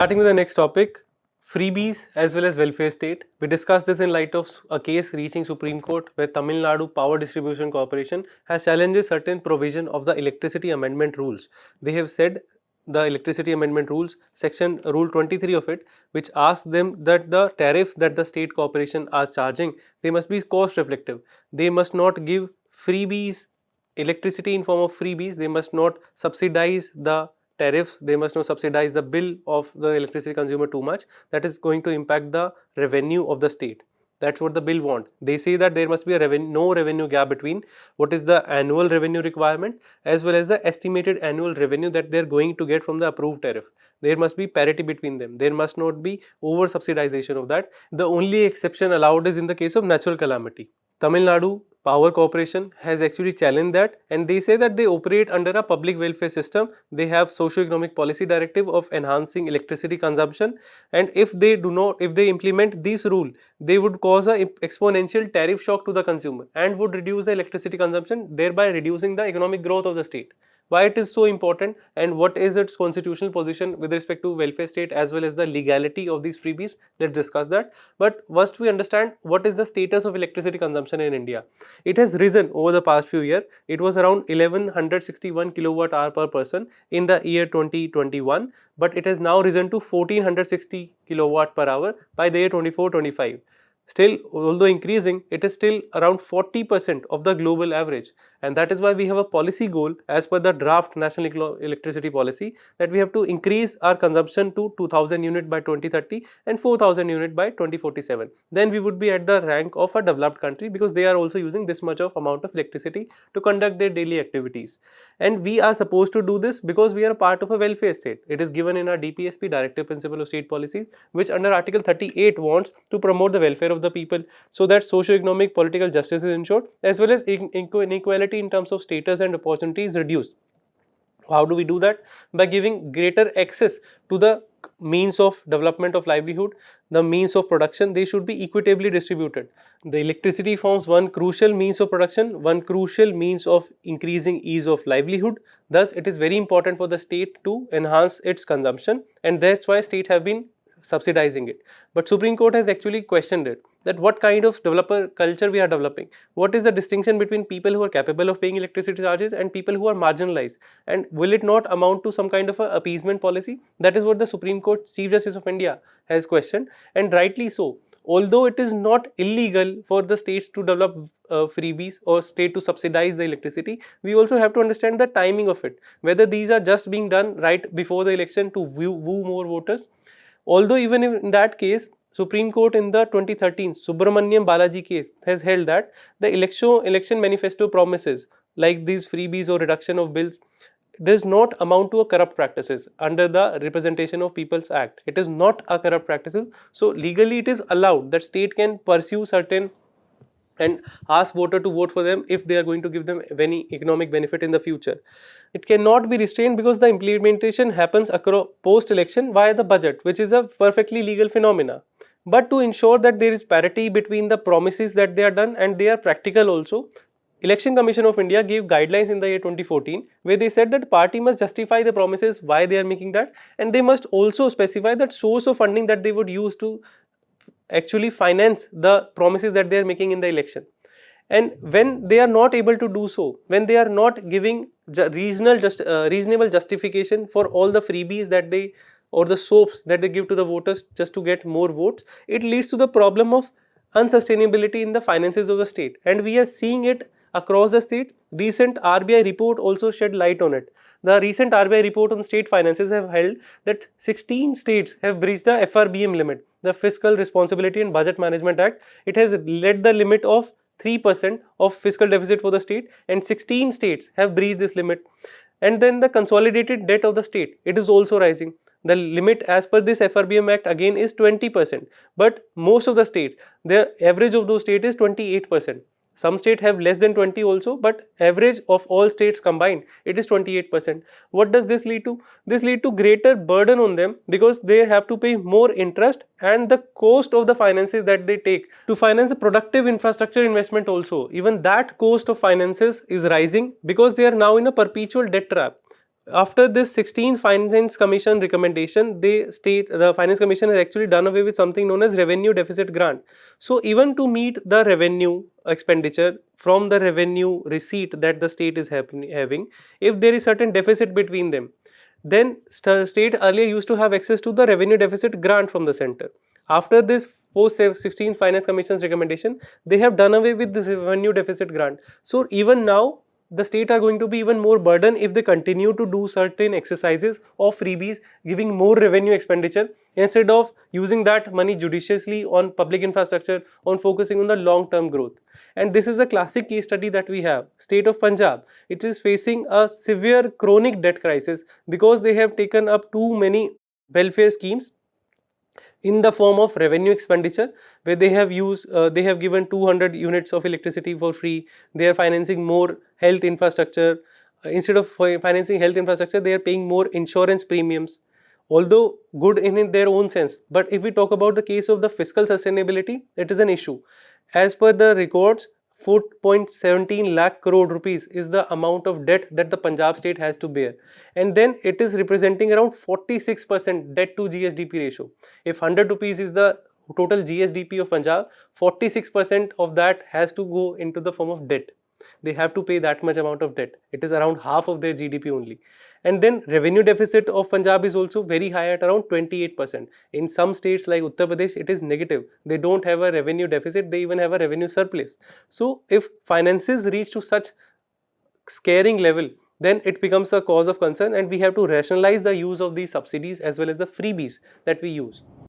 Starting with the next topic, freebies as well as welfare state. We discussed this in light of a case reaching Supreme Court where Tamil Nadu Power Distribution Corporation has challenged certain provision of the electricity amendment rules. They have said the electricity amendment rules, section rule 23 of it, which asks them that the tariff that the state corporation are charging, they must be cost reflective. They must not give freebies, electricity in form of freebies. They must not subsidize the tariffs, they must not subsidize the bill of the electricity consumer too much. That is going to impact the revenue of the state. That's what the bill wants. They say that there must be a no revenue gap between what is the annual revenue requirement as well as the estimated annual revenue that they're going to get from the approved tariff. There must be parity between them. There must not be over subsidization of that. The only exception allowed is in the case of natural calamity. Tamil Nadu Power Corporation has actually challenged that, and they say that they operate under a public welfare system. They have socio-economic policy directive of enhancing electricity consumption, and if they implement this rule, they would cause an exponential tariff shock to the consumer and would reduce the electricity consumption, thereby reducing the economic growth of the state. Why it is so important and what is its constitutional position with respect to welfare state as well as the legality of these freebies, let's discuss that. But first we understand what is the status of electricity consumption in India. It has risen over the past few years. It was around 1161 kilowatt hour per person in the year 2021, but it has now risen to 1460 kilowatt per hour by the year 24-25. Still, although increasing, it is still around 40% of the global average, and that is why we have a policy goal as per the draft national electricity policy that we have to increase our consumption to 2000 unit by 2030 and 4000 unit by 2047. Then we would be at the rank of a developed country because they are also using this much of amount of electricity to conduct their daily activities. And we are supposed to do this because we are a part of a welfare state. It is given in our DPSP, Directive Principle of State Policy, which under Article 38 wants to promote the welfare of the people so that socio-economic political justice is ensured as well as inequality in terms of status and opportunities reduced. How do we do that? By giving greater access to the means of development of livelihood, the means of production. They should be equitably distributed. The electricity forms one crucial means of production, one crucial means of increasing ease of livelihood. Thus, it is very important for the state to enhance its consumption, and that's why state have been subsidizing it. But Supreme Court has actually questioned it, that what kind of developer culture we are developing. What is the distinction between people who are capable of paying electricity charges and people who are marginalized, and will it not amount to some kind of a appeasement policy? That is what the Supreme Court Chief Justice of India has questioned, and rightly so. Although it is not illegal for the states to develop freebies or state to subsidize the electricity, we also have to understand the timing of it, whether these are just being done right before the election to woo more voters. Although even in that case, Supreme Court in the 2013 Subramaniam Balaji case has held that the election manifesto promises like these freebies or reduction of bills does not amount to a corrupt practices under the Representation of People's Act. It is not a corrupt practices. So legally it is allowed that state can pursue certain and ask voter to vote for them if they are going to give them any economic benefit in the future. It cannot be restrained because the implementation happens across post-election via the budget, which is a perfectly legal phenomena. But to ensure that there is parity between the promises that they are done and they are practical also, Election Commission of India gave guidelines in the year 2014 where they said that party must justify the promises why they are making that, and they must also specify that source of funding that they would use to actually finance the promises that they are making in the election. And when they are not able to do so, when they are not giving reasonable justification for all the freebies that they or the soaps that they give to the voters just to get more votes, it leads to the problem of unsustainability in the finances of the state, and we are seeing it across the state. Recent RBI report also shed light on it. The recent RBI report on state finances have held that 16 states have breached the FRBM limit, the Fiscal Responsibility and Budget Management Act. It has led the limit of 3% of fiscal deficit for the state, and 16 states have breached this limit. And then the consolidated debt of the state, it is also rising. The limit as per this FRBM Act again is 20%, but most of the states, the average of those states is 28%. Some states have less than 20 also, but average of all states combined, it is 28%. What does this lead to? This lead to greater burden on them because they have to pay more interest, and the cost of the finances that they take to finance the productive infrastructure investment also, even that cost of finances is rising because they are now in a perpetual debt trap. after this 16th Finance Commission recommendation, they state the Finance Commission has actually done away with something known as revenue deficit grant. So even to meet the revenue expenditure from the revenue receipt that the state is having, if there is certain deficit between them, then state earlier used to have access to the revenue deficit grant from the center. After this post 16th Finance Commission's recommendation, they have done away with the revenue deficit grant. So even now the state are going to be even more burdened if they continue to do certain exercises of freebies, giving more revenue expenditure instead of using that money judiciously on public infrastructure, on focusing on the long term growth. And this is a classic case study that we have. State of Punjab, it is facing a severe chronic debt crisis because they have taken up too many welfare schemes in the form of revenue expenditure, where they have they have given 200 units of electricity for free. They are financing more health infrastructure. Instead of financing health infrastructure, they are paying more insurance premiums, although good in their own sense. But if we talk about the case of the fiscal sustainability, it is an issue. As per the records, 4.17 lakh crore rupees is the amount of debt that the Punjab state has to bear, and then it is representing around 46% debt to GSDP ratio. If 100 rupees is the total GSDP of Punjab, 46% of that has to go into the form of debt. They have to pay that much amount of debt. It is around half of their GDP only. And then revenue deficit of Punjab is also very high at around 28%. In some states like Uttar Pradesh, it is negative. They don't have a revenue deficit, they even have a revenue surplus. So if finances reach to such scaring level, then it becomes a cause of concern, and we have to rationalize the use of these subsidies as well as the freebies that we use.